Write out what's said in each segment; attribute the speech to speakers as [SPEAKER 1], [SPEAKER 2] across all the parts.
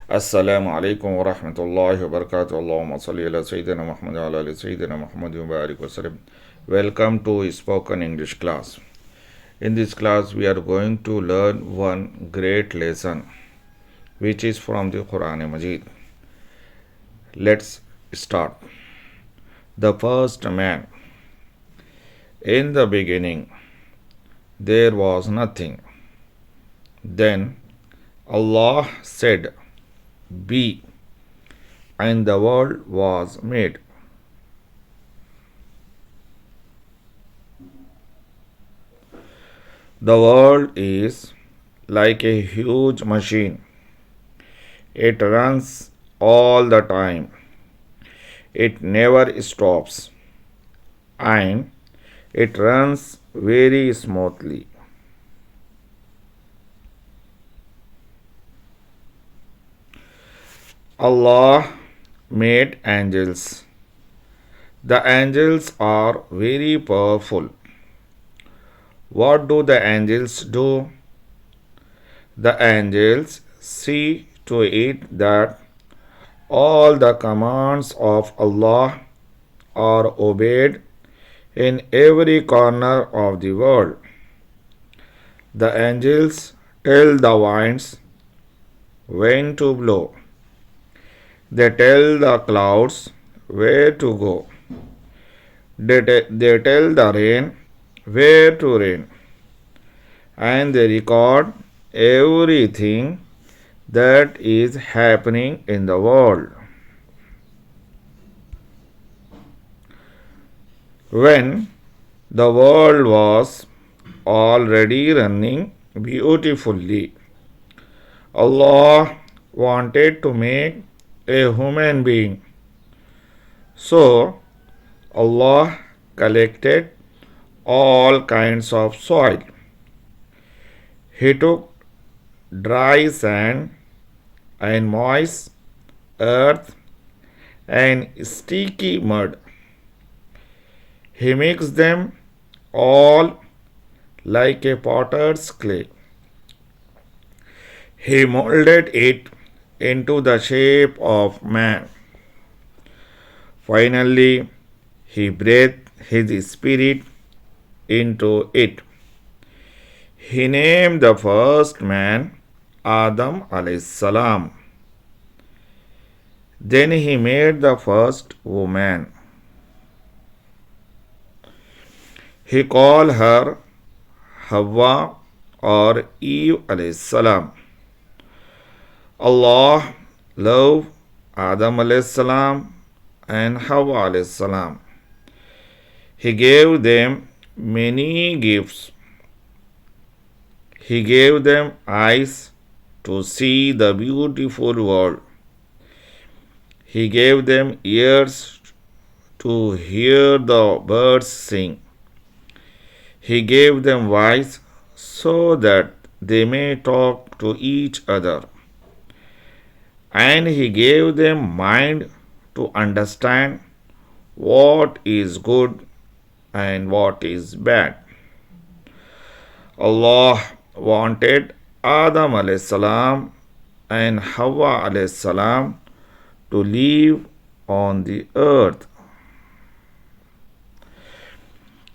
[SPEAKER 1] Assalamu alaikum wa rahmatullahi wa barakatuh. Allahumma salli ala Sayyidina Muhammad wa ala ali Sayyidina Muhammad wa barik wa sallam. Welcome to spoken English class. In this class, we are going to learn one great lesson which is from the Quran Majid. Let's start. The first man. In the beginning, there was nothing. Then Allah said, Be, and the world was made. The world is like a huge machine. It runs all the time. It never stops. And it runs very smoothly. Allah made angels. The angels are very powerful. What do the angels do? The angels see to it that all the commands of Allah are obeyed in every corner of the world. The angels tell the winds when to blow. They tell the clouds where to go. They tell the rain where to rain. And they record everything that is happening in the world. When the world was already running beautifully, Allah wanted to make a human being. So Allah collected all kinds of soil. He took dry sand and moist earth and sticky mud. He mixed them all like a potter's clay. He molded it into the shape of man. Finally, he breathed his spirit into it. He named the first man Adam alayhis salam. Then he made the first woman. He called her Hawa or Eve alayhis salam. Allah loved Adam alayhis salam and Hawa alayhis salam. He gave them many gifts. He gave them eyes to see the beautiful world. He gave them ears to hear the birds sing. He gave them voice so that they may talk to each other. And he gave them mind to understand what is good and what is bad. Allah wanted Adam alayhis salam and Hawa alayhis salam to live on the earth.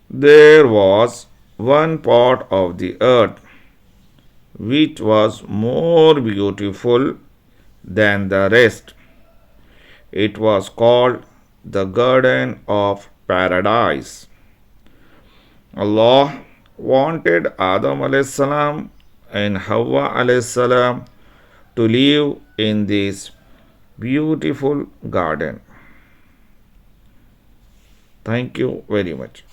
[SPEAKER 1] There was one part of the earth which was more beautiful than the rest. It was called the Garden of Paradise. Allah wanted Adam alayhis salam and Hawa alayhis salam to live in this beautiful garden. Thank you very much.